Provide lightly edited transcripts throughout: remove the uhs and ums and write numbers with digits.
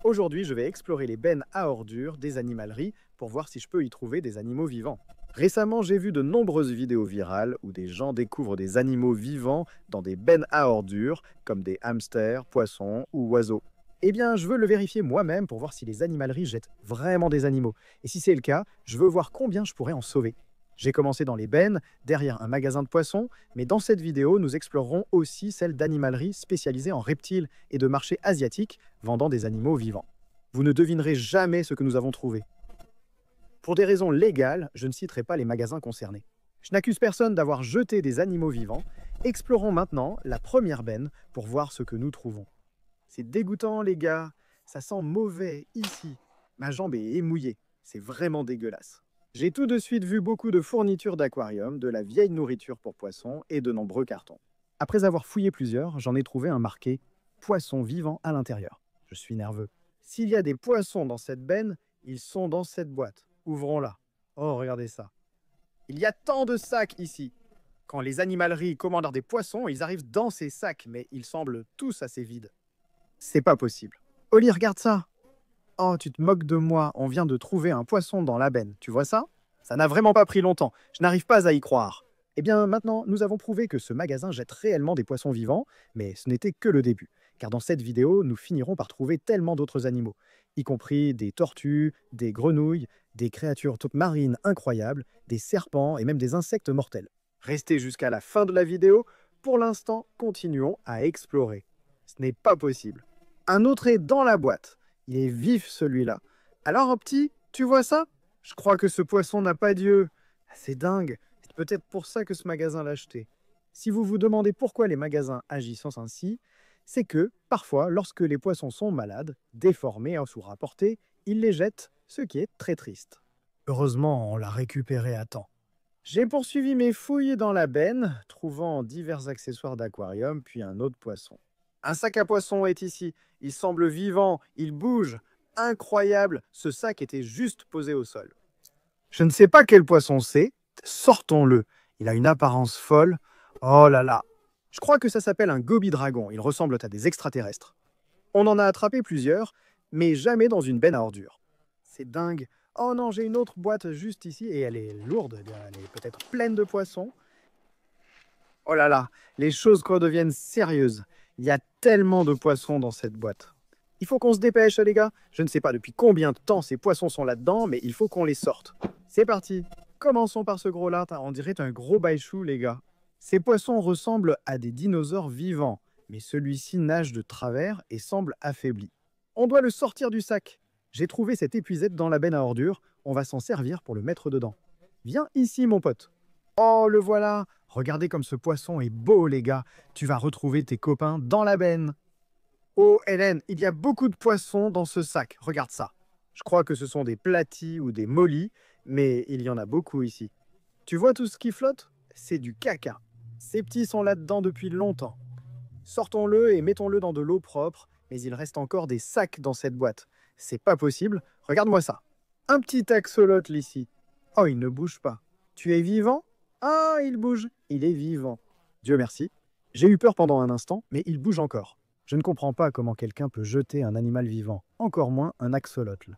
Aujourd'hui, je vais explorer les bennes à ordures des animaleries pour voir si je peux y trouver des animaux vivants. Récemment, j'ai vu de nombreuses vidéos virales où des gens découvrent des animaux vivants dans des bennes à ordures, comme des hamsters, poissons ou oiseaux. Eh bien, je veux le vérifier moi-même pour voir si les animaleries jettent vraiment des animaux. Et si c'est le cas, je veux voir combien je pourrais en sauver. J'ai commencé dans les bennes, derrière un magasin de poissons, mais dans cette vidéo, nous explorerons aussi celle d'animaleries spécialisées en reptiles et de marchés asiatiques vendant des animaux vivants. Vous ne devinerez jamais ce que nous avons trouvé. Pour des raisons légales, je ne citerai pas les magasins concernés. Je n'accuse personne d'avoir jeté des animaux vivants. Explorons maintenant la première benne pour voir ce que nous trouvons. C'est dégoûtant, les gars. Ça sent mauvais ici. Ma jambe est mouillée. C'est vraiment dégueulasse. J'ai tout de suite vu beaucoup de fournitures d'aquarium, de la vieille nourriture pour poissons et de nombreux cartons. Après avoir fouillé plusieurs, j'en ai trouvé un marqué « Poisson vivant à l'intérieur ». Je suis nerveux. S'il y a des poissons dans cette benne, ils sont dans cette boîte. Ouvrons-la. Oh, regardez ça. Il y a tant de sacs ici. Quand les animaleries commandent des poissons, ils arrivent dans ces sacs, mais ils semblent tous assez vides. C'est pas possible. Oli, regarde ça. Oh, tu te moques de moi, on vient de trouver un poisson dans la benne. Tu vois ça? Ça n'a vraiment pas pris longtemps. Je n'arrive pas à y croire. Eh bien, maintenant, nous avons prouvé que ce magasin jette réellement des poissons vivants, mais ce n'était que le début. Car dans cette vidéo, nous finirons par trouver tellement d'autres animaux, y compris des tortues, des grenouilles, des créatures toutes marines incroyables, des serpents et même des insectes mortels. Restez jusqu'à la fin de la vidéo. Pour l'instant, continuons à explorer. Ce n'est pas possible. Un autre est dans la boîte. Il est vif celui-là. Alors, petit, tu vois ça? Je crois que ce poisson n'a pas d'yeux. C'est dingue. C'est peut-être pour ça que ce magasin l'a acheté. Si vous vous demandez pourquoi les magasins agissent ainsi, c'est que, parfois, lorsque les poissons sont malades, déformés ou sous-rapportés, ils les jettent, ce qui est très triste. Heureusement, on l'a récupéré à temps. J'ai poursuivi mes fouilles dans la benne, trouvant divers accessoires d'aquarium, puis un autre poisson. Un sac à poissons est ici. Il semble vivant, il bouge. Incroyable, ce sac était juste posé au sol. Je ne sais pas quel poisson c'est. Sortons-le. Il a une apparence folle. Oh là là. Je crois que ça s'appelle un goby-dragon. Ils ressemblent à des extraterrestres. On en a attrapé plusieurs, mais jamais dans une benne à ordures. C'est dingue. Oh non, j'ai une autre boîte juste ici et elle est lourde. Elle est peut-être pleine de poissons. Oh là là, les choses redeviennent sérieuses. Il y a tellement de poissons dans cette boîte. Il faut qu'on se dépêche, les gars. Je ne sais pas depuis combien de temps ces poissons sont là-dedans, mais il faut qu'on les sorte. C'est parti. Commençons par ce gros-là. On dirait un gros baïchou, les gars. Ces poissons ressemblent à des dinosaures vivants, mais celui-ci nage de travers et semble affaibli. On doit le sortir du sac. J'ai trouvé cette épuisette dans la benne à ordures. On va s'en servir pour le mettre dedans. Viens ici, mon pote. Oh, le voilà. Regardez comme ce poisson est beau, les gars. Tu vas retrouver tes copains dans la benne. Oh, Hélène, il y a beaucoup de poissons dans ce sac. Regarde ça. Je crois que ce sont des platies ou des mollies, mais il y en a beaucoup ici. Tu vois tout ce qui flotte? C'est du caca. Ces petits sont là-dedans depuis longtemps. Sortons-le et mettons-le dans de l'eau propre, mais il reste encore des sacs dans cette boîte. C'est pas possible. Regarde-moi ça. Un petit axolotl ici. Oh, il ne bouge pas. Tu es vivant? Ah, il bouge. Il est vivant. Dieu merci. J'ai eu peur pendant un instant, mais il bouge encore. Je ne comprends pas comment quelqu'un peut jeter un animal vivant, encore moins un axolotl.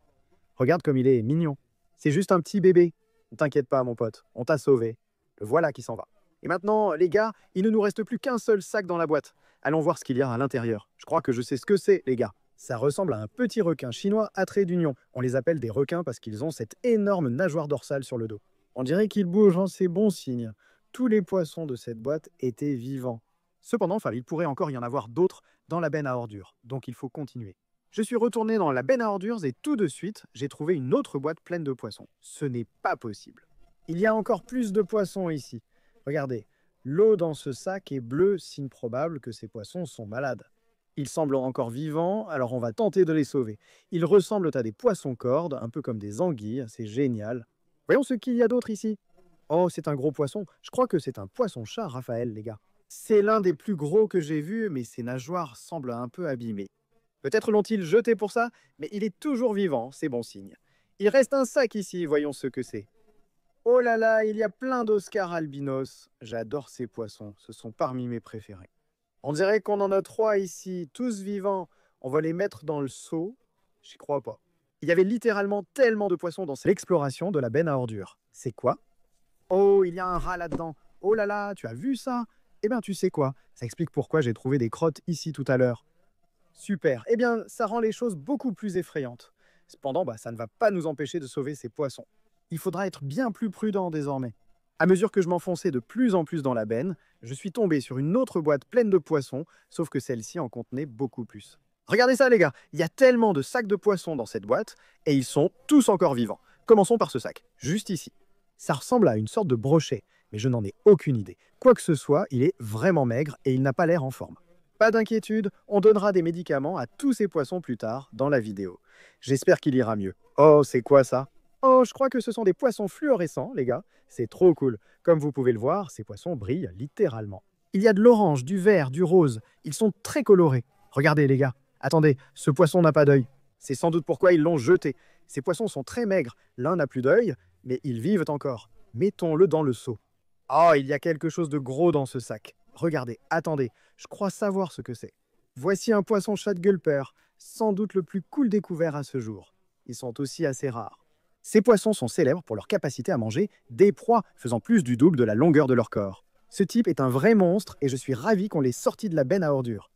Regarde comme il est mignon. C'est juste un petit bébé. Ne t'inquiète pas, mon pote, on t'a sauvé. Le voilà qui s'en va. Et maintenant, les gars, il ne nous reste plus qu'un seul sac dans la boîte. Allons voir ce qu'il y a à l'intérieur. Je crois que je sais ce que c'est, les gars. Ça ressemble à un petit requin chinois à trait d'union. On les appelle des requins parce qu'ils ont cette énorme nageoire dorsale sur le dos. On dirait qu'ils bougent, hein, c'est bon signe. Tous les poissons de cette boîte étaient vivants. Cependant, il pourrait encore y en avoir d'autres dans la benne à ordures, donc il faut continuer. Je suis retourné dans la benne à ordures et tout de suite, j'ai trouvé une autre boîte pleine de poissons. Ce n'est pas possible. Il y a encore plus de poissons ici. Regardez, l'eau dans ce sac est bleue, signe probable que ces poissons sont malades. Ils semblent encore vivants, alors on va tenter de les sauver. Ils ressemblent à des poissons-cordes, un peu comme des anguilles, c'est génial. Voyons ce qu'il y a d'autre ici. Oh, c'est un gros poisson. Je crois que c'est un poisson-chat, Raphaël, les gars. C'est l'un des plus gros que j'ai vus, mais ses nageoires semblent un peu abîmées. Peut-être l'ont-ils jeté pour ça, mais il est toujours vivant, c'est bon signe. Il reste un sac ici, voyons ce que c'est. Oh là là, il y a plein d'Oscars albinos. J'adore ces poissons, ce sont parmi mes préférés. On dirait qu'on en a 3 ici, tous vivants. On va les mettre dans le seau. J'y crois pas. Il y avait littéralement tellement de poissons dans cette exploration de la benne à ordures. C'est quoi? Oh, il y a un rat là-dedans. Oh là là, tu as vu ça? Eh bien, tu sais quoi? Ça explique pourquoi j'ai trouvé des crottes ici tout à l'heure. Super. Eh bien, ça rend les choses beaucoup plus effrayantes. Cependant, ça ne va pas nous empêcher de sauver ces poissons. Il faudra être bien plus prudent désormais. À mesure que je m'enfonçais de plus en plus dans la benne, je suis tombé sur une autre boîte pleine de poissons, sauf que celle-ci en contenait beaucoup plus. Regardez ça les gars, il y a tellement de sacs de poissons dans cette boîte, et ils sont tous encore vivants. Commençons par ce sac, juste ici. Ça ressemble à une sorte de brochet, mais je n'en ai aucune idée. Quoi que ce soit, il est vraiment maigre et il n'a pas l'air en forme. Pas d'inquiétude, on donnera des médicaments à tous ces poissons plus tard dans la vidéo. J'espère qu'il ira mieux. Oh, c'est quoi ça? Oh, je crois que ce sont des poissons fluorescents, les gars. C'est trop cool. Comme vous pouvez le voir, ces poissons brillent littéralement. Il y a de l'orange, du vert, du rose. Ils sont très colorés. Regardez, les gars. Attendez, ce poisson n'a pas d'œil. C'est sans doute pourquoi ils l'ont jeté. Ces poissons sont très maigres. L'un n'a plus d'œil, mais ils vivent encore. Mettons-le dans le seau. Oh, il y a quelque chose de gros dans ce sac. Regardez, attendez, je crois savoir ce que c'est. Voici un poisson chat-gulper, sans doute le plus cool découvert à ce jour. Ils sont aussi assez rares. Ces poissons sont célèbres pour leur capacité à manger des proies faisant plus du double de la longueur de leur corps. Ce type est un vrai monstre et je suis ravi qu'on l'ait sorti de la benne à ordures.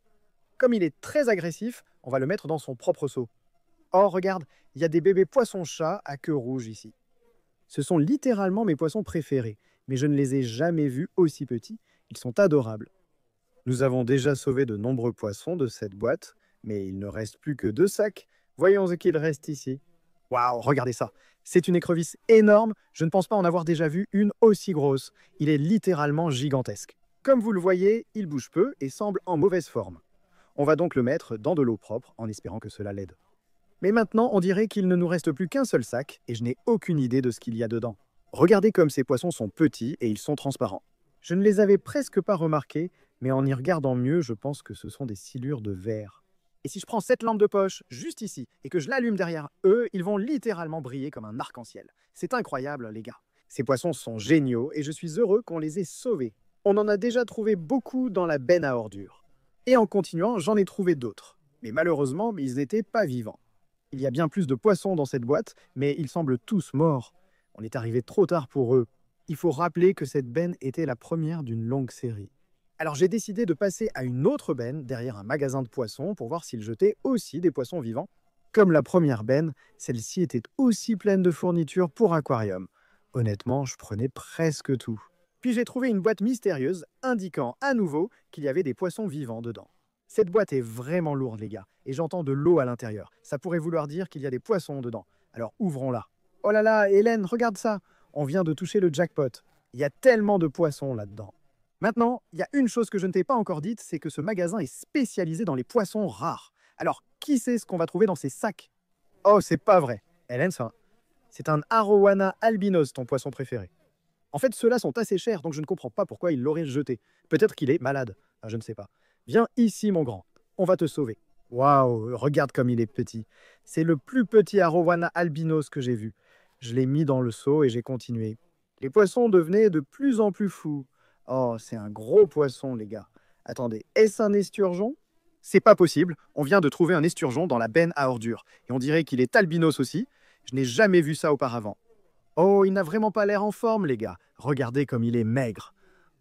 Comme il est très agressif, on va le mettre dans son propre seau. Oh, regarde, il y a des bébés poissons-chats à queue rouge ici. Ce sont littéralement mes poissons préférés, mais je ne les ai jamais vus aussi petits. Ils sont adorables. Nous avons déjà sauvé de nombreux poissons de cette boîte, mais il ne reste plus que 2 sacs. Voyons ce qu'il reste ici. Waouh, regardez ça. C'est une écrevisse énorme. Je ne pense pas en avoir déjà vu une aussi grosse. Il est littéralement gigantesque. Comme vous le voyez, il bouge peu et semble en mauvaise forme. On va donc le mettre dans de l'eau propre en espérant que cela l'aide. Mais maintenant, on dirait qu'il ne nous reste plus qu'un seul sac et je n'ai aucune idée de ce qu'il y a dedans. Regardez comme ces poissons sont petits et ils sont transparents. Je ne les avais presque pas remarqués, mais en y regardant mieux, je pense que ce sont des silures de verre. Et si je prends cette lampe de poche, juste ici, et que je l'allume derrière eux, ils vont littéralement briller comme un arc-en-ciel. C'est incroyable, les gars. Ces poissons sont géniaux et je suis heureux qu'on les ait sauvés. On en a déjà trouvé beaucoup dans la benne à ordures. Et en continuant, j'en ai trouvé d'autres. Mais malheureusement, ils n'étaient pas vivants. Il y a bien plus de poissons dans cette boîte, mais ils semblent tous morts. On est arrivé trop tard pour eux. Il faut rappeler que cette benne était la première d'une longue série. Alors j'ai décidé de passer à une autre benne derrière un magasin de poissons pour voir s'ils jetaient aussi des poissons vivants. Comme la première benne, celle-ci était aussi pleine de fournitures pour aquarium. Honnêtement, je prenais presque tout. Puis j'ai trouvé une boîte mystérieuse indiquant à nouveau qu'il y avait des poissons vivants dedans. Cette boîte est vraiment lourde, les gars, et j'entends de l'eau à l'intérieur. Ça pourrait vouloir dire qu'il y a des poissons dedans. Alors ouvrons-la. Oh là là, Hélène, regarde ça! On vient de toucher le jackpot. Il y a tellement de poissons là-dedans. Maintenant, il y a une chose que je ne t'ai pas encore dite, c'est que ce magasin est spécialisé dans les poissons rares. Alors, qui sait ce qu'on va trouver dans ces sacs? Oh, c'est pas vrai. Hélène, c'est un Arowana albinos, ton poisson préféré. En fait, ceux-là sont assez chers, donc je ne comprends pas pourquoi il l'aurait jeté. Peut-être qu'il est malade. Ah, je ne sais pas. Viens ici, mon grand. On va te sauver. Waouh, regarde comme il est petit. C'est le plus petit Arowana albinos que j'ai vu. Je l'ai mis dans le seau et j'ai continué. Les poissons devenaient de plus en plus fous. Oh, c'est un gros poisson, les gars. Attendez, est-ce un esturgeon? C'est pas possible. On vient de trouver un esturgeon dans la benne à ordures. Et on dirait qu'il est albinos aussi. Je n'ai jamais vu ça auparavant. Oh, il n'a vraiment pas l'air en forme, les gars. Regardez comme il est maigre.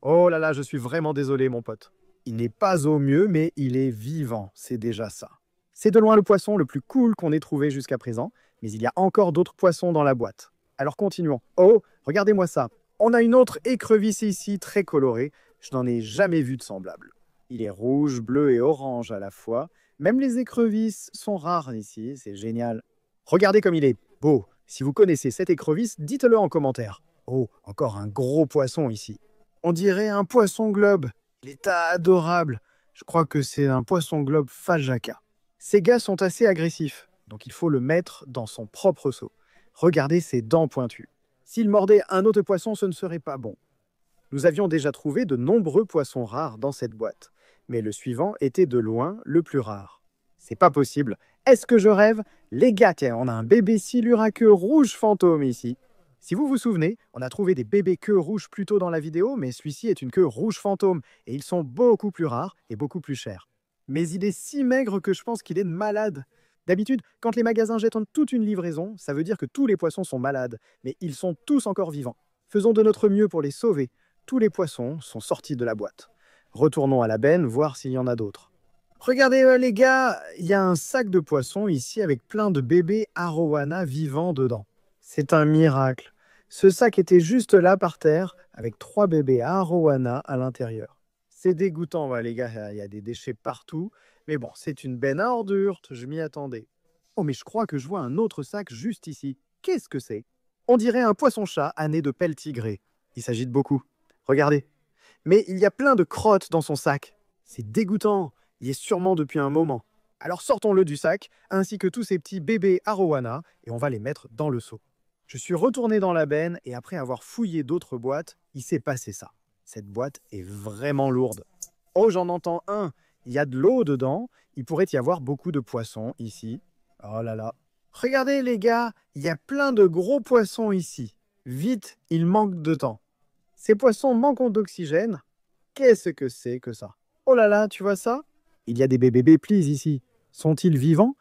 Oh là là, je suis vraiment désolé, mon pote. Il n'est pas au mieux, mais il est vivant. C'est déjà ça. C'est de loin le poisson le plus cool qu'on ait trouvé jusqu'à présent. Mais il y a encore d'autres poissons dans la boîte. Alors continuons. Oh, regardez-moi ça. On a une autre écrevisse ici, très colorée. Je n'en ai jamais vu de semblable. Il est rouge, bleu et orange à la fois. Même les écrevisses sont rares ici, c'est génial. Regardez comme il est beau. Si vous connaissez cette écrevisse, dites-le en commentaire. Oh, encore un gros poisson ici. On dirait un poisson globe. Il est adorable. Je crois que c'est un poisson globe Fajaka. Ces gars sont assez agressifs, donc il faut le mettre dans son propre seau. Regardez ses dents pointues. S'il mordait un autre poisson, ce ne serait pas bon. Nous avions déjà trouvé de nombreux poissons rares dans cette boîte, mais le suivant était de loin le plus rare. C'est pas possible. Est-ce que je rêve? Les gars, tiens, on a un bébé silure à queue rouge fantôme ici. Si vous vous souvenez, on a trouvé des bébés queues rouges plus tôt dans la vidéo, mais celui-ci est une queue rouge fantôme, et ils sont beaucoup plus rares et beaucoup plus chers. Mais il est si maigre que je pense qu'il est malade. D'habitude, quand les magasins jettent toute une livraison, ça veut dire que tous les poissons sont malades, mais ils sont tous encore vivants. Faisons de notre mieux pour les sauver. Tous les poissons sont sortis de la boîte. Retournons à la benne, voir s'il y en a d'autres. Regardez les gars, il y a un sac de poissons ici avec plein de bébés arowana vivants dedans. C'est un miracle. Ce sac était juste là par terre avec 3 bébés arowana à l'intérieur. C'est dégoûtant, les gars, il y a des déchets partout. Mais bon, c'est une benne à ordures, je m'y attendais. Oh, mais je crois que je vois un autre sac juste ici. Qu'est-ce que c'est? On dirait un poisson-chat à nez de pelle tigré. Il s'agit de beaucoup. Regardez. Mais il y a plein de crottes dans son sac. C'est dégoûtant. Il y est sûrement depuis un moment. Alors sortons-le du sac, ainsi que tous ces petits bébés arowana, et on va les mettre dans le seau. Je suis retourné dans la benne, et après avoir fouillé d'autres boîtes, il s'est passé ça. Cette boîte est vraiment lourde. Oh, j'en entends un. Il y a de l'eau dedans. Il pourrait y avoir beaucoup de poissons ici. Oh là là. Regardez les gars, il y a plein de gros poissons ici. Vite, il manque de temps. Ces poissons manquent d'oxygène. Qu'est-ce que c'est que ça? Oh là là, tu vois ça? Il y a des bébés béplis ici. Sont-ils vivants?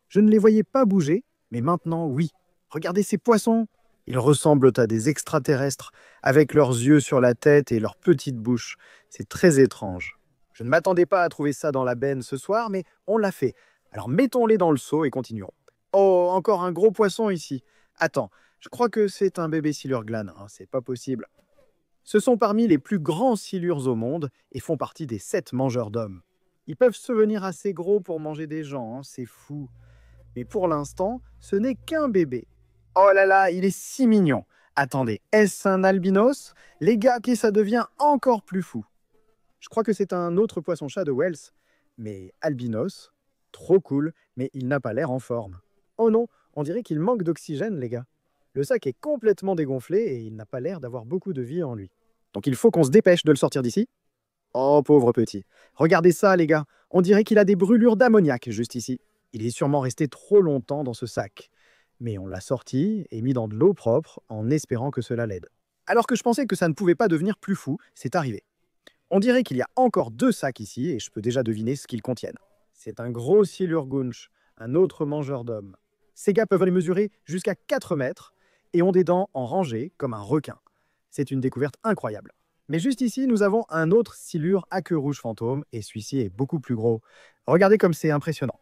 Je ne les voyais pas bouger, mais maintenant oui. Regardez ces poissons. Ils ressemblent à des extraterrestres, avec leurs yeux sur la tête et leurs petites bouches. C'est très étrange. Je ne m'attendais pas à trouver ça dans la benne ce soir, mais on l'a fait. Alors mettons-les dans le seau et continuons. Oh, encore un gros poisson ici. Attends, je crois que c'est un bébé silure glane, c'est pas possible. Ce sont parmi les plus grands silures au monde et font partie des 7 mangeurs d'hommes. Ils peuvent se venir assez gros pour manger des gens, c'est fou. Mais pour l'instant, ce n'est qu'un bébé. Oh là là, il est si mignon. Attendez, est-ce un albinos? Les gars, qui ça devient encore plus fou. Je crois que c'est un autre poisson-chat de Wells. Mais albinos, trop cool, mais il n'a pas l'air en forme. Oh non, on dirait qu'il manque d'oxygène, les gars. Le sac est complètement dégonflé et il n'a pas l'air d'avoir beaucoup de vie en lui. Donc il faut qu'on se dépêche de le sortir d'ici. Oh, pauvre petit. Regardez ça, les gars. On dirait qu'il a des brûlures d'ammoniac juste ici. Il est sûrement resté trop longtemps dans ce sac. Mais on l'a sorti et mis dans de l'eau propre en espérant que cela l'aide. Alors que je pensais que ça ne pouvait pas devenir plus fou, c'est arrivé. On dirait qu'il y a encore 2 sacs ici et je peux déjà deviner ce qu'ils contiennent. C'est un gros silure gunch, un autre mangeur d'hommes. Ces gars peuvent les mesurer jusqu'à 4 mètres et ont des dents en rangée comme un requin. C'est une découverte incroyable. Mais juste ici, nous avons un autre silure à queue rouge fantôme et celui-ci est beaucoup plus gros. Regardez comme c'est impressionnant.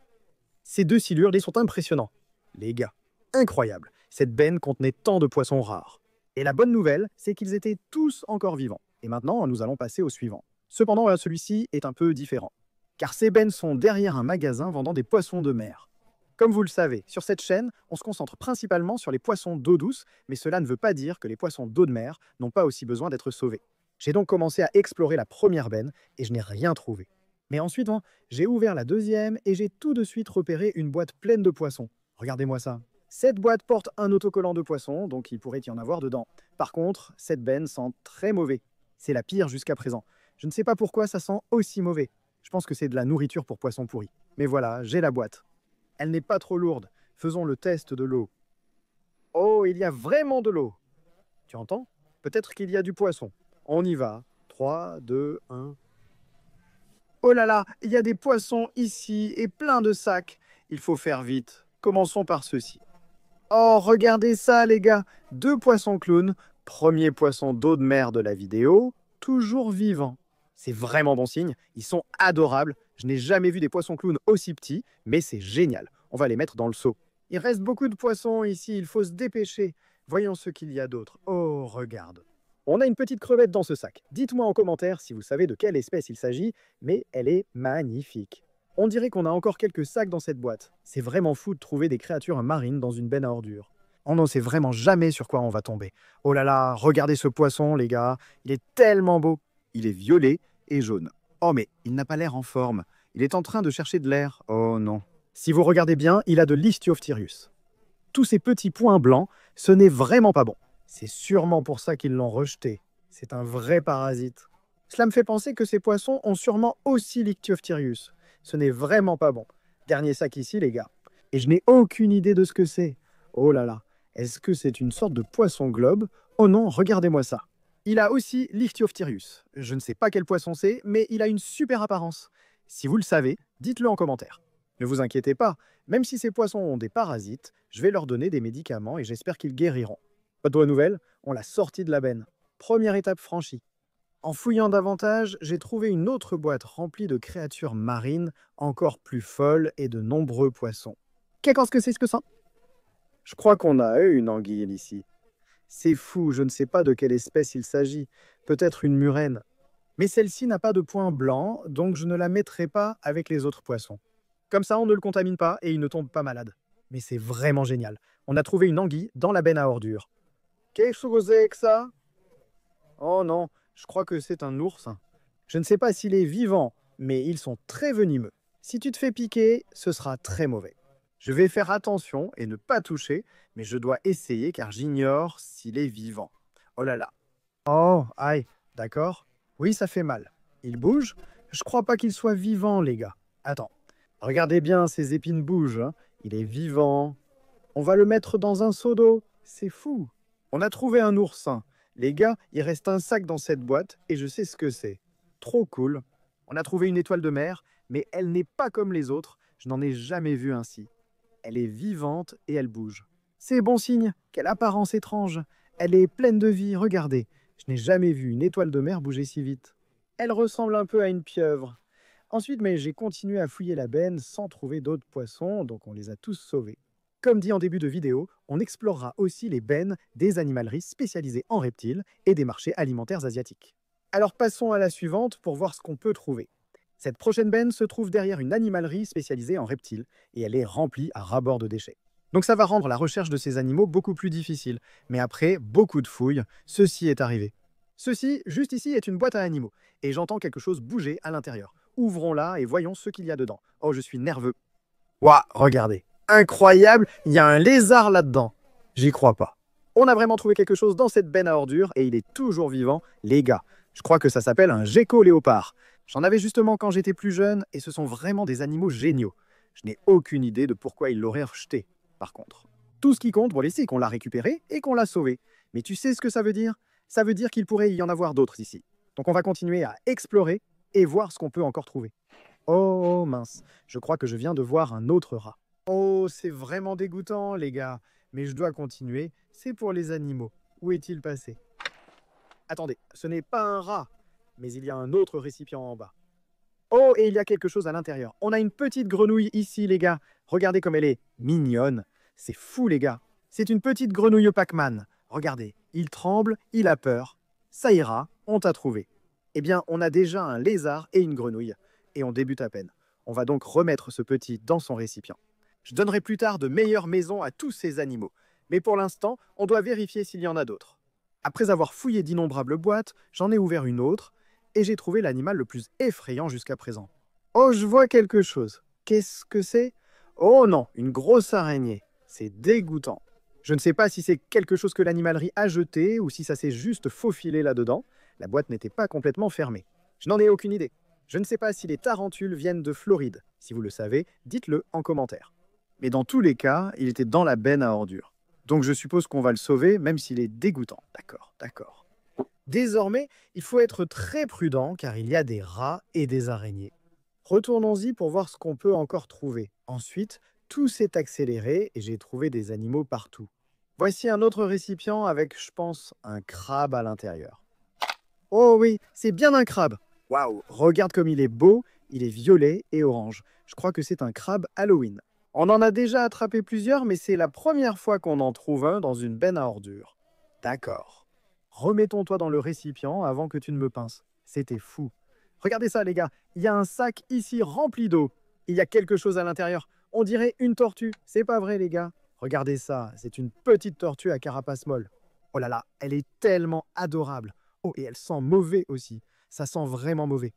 Ces 2 silures, ils sont impressionnants. Les gars, incroyable. Cette benne contenait tant de poissons rares. Et la bonne nouvelle, c'est qu'ils étaient tous encore vivants. Et maintenant, nous allons passer au suivant. Cependant, celui-ci est un peu différent. Car ces bennes sont derrière un magasin vendant des poissons de mer. Comme vous le savez, sur cette chaîne, on se concentre principalement sur les poissons d'eau douce, mais cela ne veut pas dire que les poissons d'eau de mer n'ont pas aussi besoin d'être sauvés. J'ai donc commencé à explorer la première benne et je n'ai rien trouvé. Mais ensuite, j'ai ouvert la deuxième et j'ai tout de suite repéré une boîte pleine de poissons. Regardez-moi ça. Cette boîte porte un autocollant de poisson, donc il pourrait y en avoir dedans. Par contre, cette benne sent très mauvais. C'est la pire jusqu'à présent. Je ne sais pas pourquoi ça sent aussi mauvais. Je pense que c'est de la nourriture pour poissons pourris. Mais voilà, j'ai la boîte. Elle n'est pas trop lourde. Faisons le test de l'eau. Oh, il y a vraiment de l'eau. Tu entends? Peut-être qu'il y a du poisson. On y va. 3, 2, 1. Oh là là, il y a des poissons ici et plein de sacs. Il faut faire vite. Commençons par ceci. Oh, regardez ça, les gars. 2 poissons clowns. Premier poisson d'eau de mer de la vidéo. Toujours vivant. C'est vraiment bon signe. Ils sont adorables. Je n'ai jamais vu des poissons clowns aussi petits, mais c'est génial. On va les mettre dans le seau. Il reste beaucoup de poissons ici. Il faut se dépêcher. Voyons ce qu'il y a d'autre. Oh, regarde. On a une petite crevette dans ce sac. Dites-moi en commentaire si vous savez de quelle espèce il s'agit, mais elle est magnifique. On dirait qu'on a encore quelques sacs dans cette boîte. C'est vraiment fou de trouver des créatures marines dans une benne à ordures. On ne sait vraiment jamais sur quoi on va tomber. Oh là là, regardez ce poisson, les gars. Il est tellement beau. Il est violet et jaune. Oh mais il n'a pas l'air en forme. Il est en train de chercher de l'air. Oh non. Si vous regardez bien, il a de l'ichthyophthirius. Tous ces petits points blancs, ce n'est vraiment pas bon. C'est sûrement pour ça qu'ils l'ont rejeté. C'est un vrai parasite. Cela me fait penser que ces poissons ont sûrement aussi l'ichthyophthirius. Ce n'est vraiment pas bon. Dernier sac ici, les gars. Et je n'ai aucune idée de ce que c'est. Oh là là. Est-ce que c'est une sorte de poisson globe? Oh non, regardez-moi ça. Il a aussi l'ichthyophthirius. Je ne sais pas quel poisson c'est, mais il a une super apparence. Si vous le savez, dites-le en commentaire. Ne vous inquiétez pas, même si ces poissons ont des parasites, je vais leur donner des médicaments et j'espère qu'ils guériront. Pas de bonne nouvelle, on l'a sorti de la benne. Première étape franchie. En fouillant davantage, j'ai trouvé une autre boîte remplie de créatures marines encore plus folles et de nombreux poissons. Qu'est-ce que c'est que ça? Je crois qu'on a eu une anguille ici. C'est fou, je ne sais pas de quelle espèce il s'agit. Peut-être une murène. Mais celle-ci n'a pas de point blanc, donc je ne la mettrai pas avec les autres poissons. Comme ça, on ne le contamine pas et il ne tombe pas malade. Mais c'est vraiment génial. On a trouvé une anguille dans la benne à ordures. Qu'est-ce que c'est que ça? Oh non, je crois que c'est un ours. Je ne sais pas s'il est vivant, mais ils sont très venimeux. Si tu te fais piquer, ce sera très mauvais. Je vais faire attention et ne pas toucher, mais je dois essayer car j'ignore s'il est vivant. Oh là là. Oh, aïe, d'accord. Oui, ça fait mal. Il bouge? Je crois pas qu'il soit vivant, les gars. Attends. Regardez bien, ses épines bougent, hein. Il est vivant. On va le mettre dans un seau d'eau. C'est fou. On a trouvé un oursin. Les gars, il reste un sac dans cette boîte et je sais ce que c'est. Trop cool. On a trouvé une étoile de mer, mais elle n'est pas comme les autres. Je n'en ai jamais vu ainsi. Elle est vivante et elle bouge. C'est bon signe. Quelle apparence étrange. Elle est pleine de vie, regardez. Je n'ai jamais vu une étoile de mer bouger si vite. Elle ressemble un peu à une pieuvre. Ensuite, mais j'ai continué à fouiller la benne sans trouver d'autres poissons, donc on les a tous sauvés. Comme dit en début de vidéo, on explorera aussi les bennes des animaleries spécialisées en reptiles et des marchés alimentaires asiatiques. Alors passons à la suivante pour voir ce qu'on peut trouver. Cette prochaine benne se trouve derrière une animalerie spécialisée en reptiles et elle est remplie à ras-bord de déchets. Donc ça va rendre la recherche de ces animaux beaucoup plus difficile. Mais après beaucoup de fouilles, ceci est arrivé. Ceci, juste ici, est une boîte à animaux. Et j'entends quelque chose bouger à l'intérieur. Ouvrons-la et voyons ce qu'il y a dedans. Oh, je suis nerveux. Ouah, regardez. Incroyable, il y a un lézard là-dedans. J'y crois pas. On a vraiment trouvé quelque chose dans cette benne à ordures et il est toujours vivant, les gars. Je crois que ça s'appelle un gecko léopard. J'en avais justement quand j'étais plus jeune et ce sont vraiment des animaux géniaux. Je n'ai aucune idée de pourquoi ils l'auraient rejeté, par contre. Tout ce qui compte, bon, c'est qu'on l'a récupéré et qu'on l'a sauvé. Mais tu sais ce que ça veut dire? Ça veut dire qu'il pourrait y en avoir d'autres ici. Donc on va continuer à explorer et voir ce qu'on peut encore trouver. Oh mince, je crois que je viens de voir un autre rat. Oh, c'est vraiment dégoûtant, les gars. Mais je dois continuer, c'est pour les animaux. Où est-il passé? Attendez, ce n'est pas un rat, mais il y a un autre récipient en bas. Oh, et il y a quelque chose à l'intérieur. On a une petite grenouille ici, les gars. Regardez comme elle est mignonne. C'est fou, les gars. C'est une petite grenouille Pac-Man. Regardez, il tremble, il a peur. Ça ira, on t'a trouvé. Eh bien, on a déjà un lézard et une grenouille. Et on débute à peine. On va donc remettre ce petit dans son récipient. Je donnerai plus tard de meilleures maisons à tous ces animaux. Mais pour l'instant, on doit vérifier s'il y en a d'autres. Après avoir fouillé d'innombrables boîtes, j'en ai ouvert une autre et j'ai trouvé l'animal le plus effrayant jusqu'à présent. Oh, je vois quelque chose. Qu'est-ce que c'est? Oh non, une grosse araignée. C'est dégoûtant. Je ne sais pas si c'est quelque chose que l'animalerie a jeté ou si ça s'est juste faufilé là-dedans. La boîte n'était pas complètement fermée. Je n'en ai aucune idée. Je ne sais pas si les tarentules viennent de Floride. Si vous le savez, dites-le en commentaire. Mais dans tous les cas, il était dans la benne à ordures. Donc je suppose qu'on va le sauver, même s'il est dégoûtant. D'accord, d'accord. Désormais, il faut être très prudent car il y a des rats et des araignées. Retournons-y pour voir ce qu'on peut encore trouver. Ensuite, tout s'est accéléré et j'ai trouvé des animaux partout. Voici un autre récipient avec, je pense, un crabe à l'intérieur. Oh oui, c'est bien un crabe. Waouh, regarde comme il est beau, il est violet et orange. Je crois que c'est un crabe Halloween. On en a déjà attrapé plusieurs, mais c'est la première fois qu'on en trouve un dans une benne à ordures. D'accord. Remettons-toi dans le récipient avant que tu ne me pinces. C'était fou. Regardez ça, les gars. Il y a un sac ici rempli d'eau. Il y a quelque chose à l'intérieur. On dirait une tortue. C'est pas vrai, les gars. Regardez ça. C'est une petite tortue à carapace molle. Oh là là, elle est tellement adorable. Oh, et elle sent mauvais aussi. Ça sent vraiment mauvais.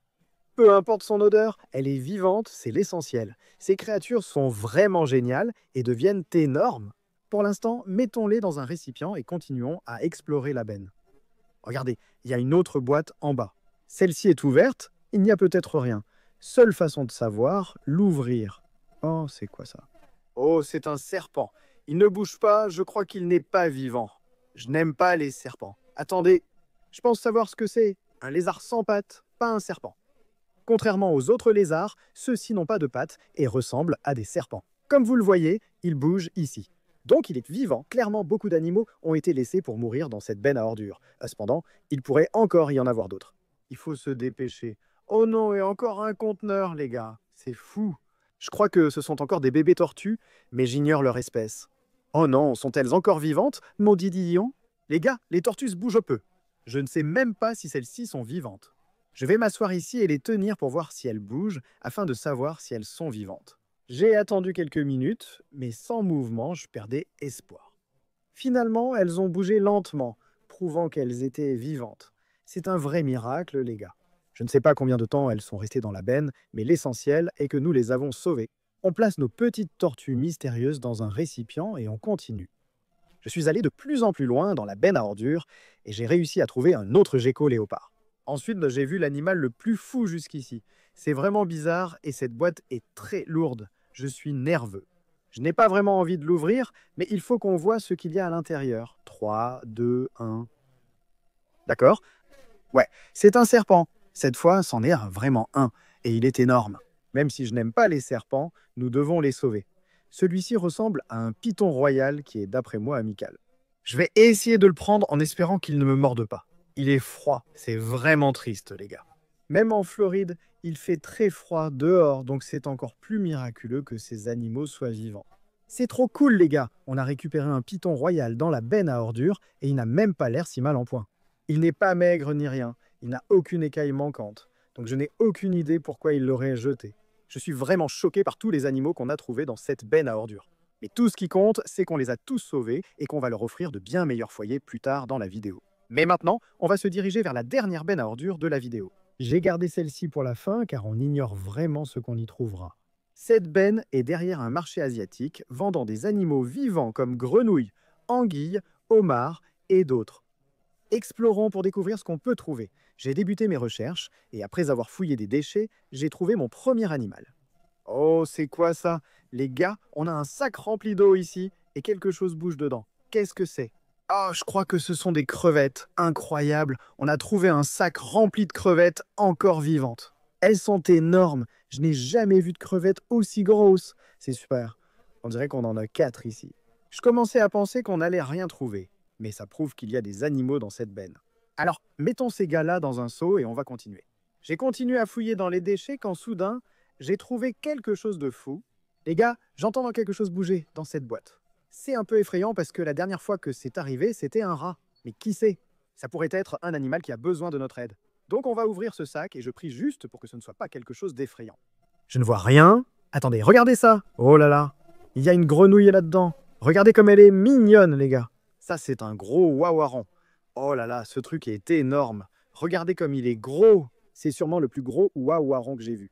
Peu importe son odeur, elle est vivante, c'est l'essentiel. Ces créatures sont vraiment géniales et deviennent énormes. Pour l'instant, mettons-les dans un récipient et continuons à explorer la benne. Regardez, il y a une autre boîte en bas. Celle-ci est ouverte, il n'y a peut-être rien. Seule façon de savoir, l'ouvrir. Oh, c'est quoi ça? Oh, c'est un serpent. Il ne bouge pas, je crois qu'il n'est pas vivant. Je n'aime pas les serpents. Attendez, je pense savoir ce que c'est. Un lézard sans pattes, pas un serpent. Contrairement aux autres lézards, ceux-ci n'ont pas de pattes et ressemblent à des serpents. Comme vous le voyez, il bouge ici. Donc il est vivant. Clairement, beaucoup d'animaux ont été laissés pour mourir dans cette benne à ordures. Cependant, il pourrait encore y en avoir d'autres. Il faut se dépêcher. Oh non, et encore un conteneur, les gars. C'est fou. Je crois que ce sont encore des bébés tortues, mais j'ignore leur espèce. Oh non, sont-elles encore vivantes, maudit Dillon? Les gars, les tortues se bougent peu. Je ne sais même pas si celles-ci sont vivantes. Je vais m'asseoir ici et les tenir pour voir si elles bougent, afin de savoir si elles sont vivantes. J'ai attendu quelques minutes, mais sans mouvement, je perdais espoir. Finalement, elles ont bougé lentement, prouvant qu'elles étaient vivantes. C'est un vrai miracle, les gars. Je ne sais pas combien de temps elles sont restées dans la benne, mais l'essentiel est que nous les avons sauvées. On place nos petites tortues mystérieuses dans un récipient et on continue. Je suis allé de plus en plus loin dans la benne à ordures et j'ai réussi à trouver un autre gecko léopard. Ensuite, j'ai vu l'animal le plus fou jusqu'ici. C'est vraiment bizarre et cette boîte est très lourde. Je suis nerveux. Je n'ai pas vraiment envie de l'ouvrir, mais il faut qu'on voit ce qu'il y a à l'intérieur. 3, 2, 1... D'accord? Ouais, c'est un serpent. Cette fois, c'en est vraiment un, et il est énorme. Même si je n'aime pas les serpents, nous devons les sauver. Celui-ci ressemble à un python royal qui est d'après moi amical. Je vais essayer de le prendre en espérant qu'il ne me morde pas. Il est froid, c'est vraiment triste les gars. Même en Floride, il fait très froid dehors, donc c'est encore plus miraculeux que ces animaux soient vivants. C'est trop cool les gars, on a récupéré un python royal dans la benne à ordures et il n'a même pas l'air si mal en point. Il n'est pas maigre ni rien, il n'a aucune écaille manquante, donc je n'ai aucune idée pourquoi il l'aurait jeté. Je suis vraiment choqué par tous les animaux qu'on a trouvés dans cette benne à ordures. Mais tout ce qui compte, c'est qu'on les a tous sauvés et qu'on va leur offrir de bien meilleurs foyers plus tard dans la vidéo. Mais maintenant, on va se diriger vers la dernière benne à ordures de la vidéo. J'ai gardé celle-ci pour la fin car on ignore vraiment ce qu'on y trouvera. Cette benne est derrière un marché asiatique vendant des animaux vivants comme grenouilles, anguilles, homards et d'autres. Explorons pour découvrir ce qu'on peut trouver. J'ai débuté mes recherches et après avoir fouillé des déchets, j'ai trouvé mon premier animal. Oh, c'est quoi ça? Les gars, on a un sac rempli d'eau ici et quelque chose bouge dedans. Qu'est-ce que c'est? Oh, je crois que ce sont des crevettes. Incroyable. On a trouvé un sac rempli de crevettes encore vivantes. Elles sont énormes. Je n'ai jamais vu de crevettes aussi grosses. C'est super. On dirait qu'on en a 4 ici. Je commençais à penser qu'on n'allait rien trouver. Mais ça prouve qu'il y a des animaux dans cette benne. Alors, mettons ces gars-là dans un seau et on va continuer. J'ai continué à fouiller dans les déchets quand soudain, j'ai trouvé quelque chose de fou. Les gars, j'entends quelque chose bouger dans cette boîte. C'est un peu effrayant parce que la dernière fois que c'est arrivé, c'était un rat. Mais qui sait? Ça pourrait être un animal qui a besoin de notre aide. Donc on va ouvrir ce sac et je prie juste pour que ce ne soit pas quelque chose d'effrayant. Je ne vois rien. Attendez, regardez ça. Oh là là. Il y a une grenouille là-dedans. Regardez comme elle est mignonne, les gars. Ça, c'est un gros wawaron. Oh là là, ce truc est énorme. Regardez comme il est gros. C'est sûrement le plus gros wawaron que j'ai vu.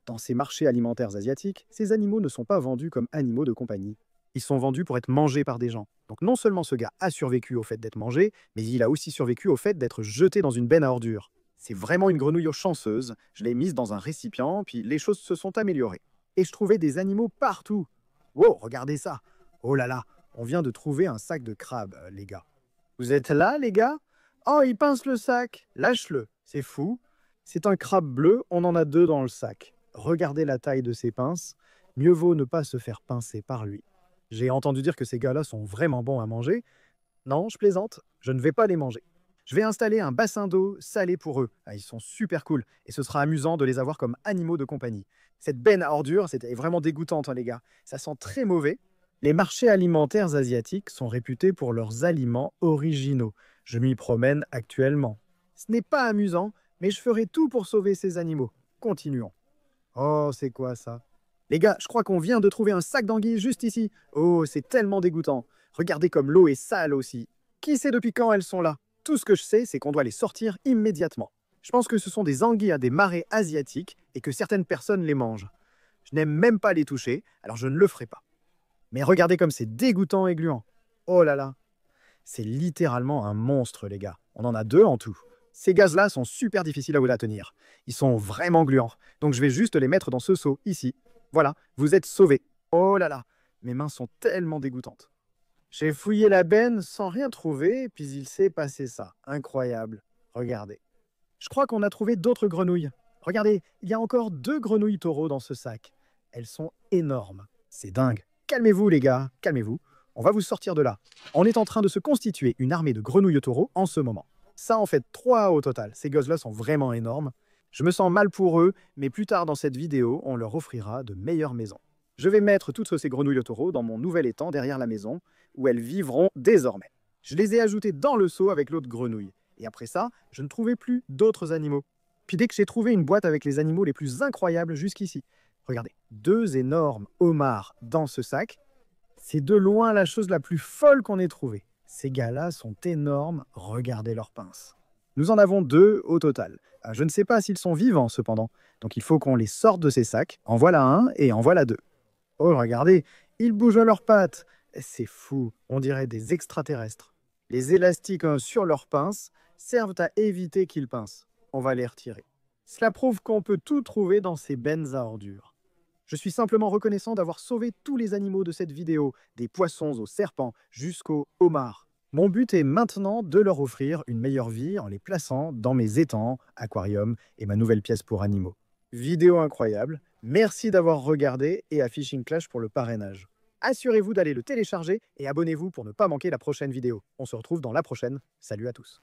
Dans ces marchés alimentaires asiatiques, ces animaux ne sont pas vendus comme animaux de compagnie. Ils sont vendus pour être mangés par des gens. Donc non seulement ce gars a survécu au fait d'être mangé, mais il a aussi survécu au fait d'être jeté dans une benne à ordures. C'est vraiment une grenouille chanceuse. Je l'ai mise dans un récipient, puis les choses se sont améliorées. Et je trouvais des animaux partout. Wow, regardez ça. Oh là là, on vient de trouver un sac de crabes, les gars. Vous êtes là, les gars? Oh, il pince le sac. Lâche-le. C'est fou. C'est un crabe bleu, on en a 2 dans le sac. Regardez la taille de ses pinces. Mieux vaut ne pas se faire pincer par lui. J'ai entendu dire que ces gars-là sont vraiment bons à manger. Non, je plaisante, je ne vais pas les manger. Je vais installer un bassin d'eau salé pour eux. Ah, ils sont super cool et ce sera amusant de les avoir comme animaux de compagnie. Cette benne à ordures, c'était vraiment dégoûtante, hein, les gars. Ça sent très mauvais. Les marchés alimentaires asiatiques sont réputés pour leurs aliments originaux. Je m'y promène actuellement. Ce n'est pas amusant, mais je ferai tout pour sauver ces animaux. Continuons. Oh, c'est quoi ça? Les gars, je crois qu'on vient de trouver un sac d'anguilles juste ici. Oh, c'est tellement dégoûtant. Regardez comme l'eau est sale aussi. Qui sait depuis quand elles sont là? Tout ce que je sais, c'est qu'on doit les sortir immédiatement. Je pense que ce sont des anguilles à des marais asiatiques et que certaines personnes les mangent. Je n'aime même pas les toucher, alors je ne le ferai pas. Mais regardez comme c'est dégoûtant et gluant. Oh là là. C'est littéralement un monstre, les gars. On en a 2 en tout. Ces gaz-là sont super difficiles à tenir. Ils sont vraiment gluants. Donc je vais juste les mettre dans ce seau, ici. Voilà, vous êtes sauvés. Oh là là, mes mains sont tellement dégoûtantes. J'ai fouillé la benne sans rien trouver, puis il s'est passé ça. Incroyable. Regardez. Je crois qu'on a trouvé d'autres grenouilles. Regardez, il y a encore 2 grenouilles taureaux dans ce sac. Elles sont énormes. C'est dingue. Calmez-vous les gars, calmez-vous. On va vous sortir de là. On est en train de se constituer une armée de grenouilles taureaux en ce moment. Ça en fait 3 au total. Ces gosses-là sont vraiment énormes. Je me sens mal pour eux, mais plus tard dans cette vidéo, on leur offrira de meilleures maisons. Je vais mettre toutes ces grenouilles taureaux dans mon nouvel étang derrière la maison, où elles vivront désormais. Je les ai ajoutées dans le seau avec l'autre grenouille. Et après ça, je ne trouvais plus d'autres animaux. Puis dès que j'ai trouvé une boîte avec les animaux les plus incroyables jusqu'ici. Regardez, 2 énormes homards dans ce sac. C'est de loin la chose la plus folle qu'on ait trouvée. Ces gars-là sont énormes, regardez leurs pinces. Nous en avons 2 au total. Je ne sais pas s'ils sont vivants cependant, donc il faut qu'on les sorte de ces sacs. En voilà un et en voilà 2. Oh, regardez, ils bougent à leurs pattes. C'est fou, on dirait des extraterrestres. Les élastiques sur leurs pinces servent à éviter qu'ils pincent. On va les retirer. Cela prouve qu'on peut tout trouver dans ces bennes à ordures. Je suis simplement reconnaissant d'avoir sauvé tous les animaux de cette vidéo, des poissons aux serpents jusqu'aux homards. Mon but est maintenant de leur offrir une meilleure vie en les plaçant dans mes étangs, aquariums et ma nouvelle pièce pour animaux. Vidéo incroyable, merci d'avoir regardé et à Fishing Clash pour le parrainage. Assurez-vous d'aller le télécharger et abonnez-vous pour ne pas manquer la prochaine vidéo. On se retrouve dans la prochaine. Salut à tous.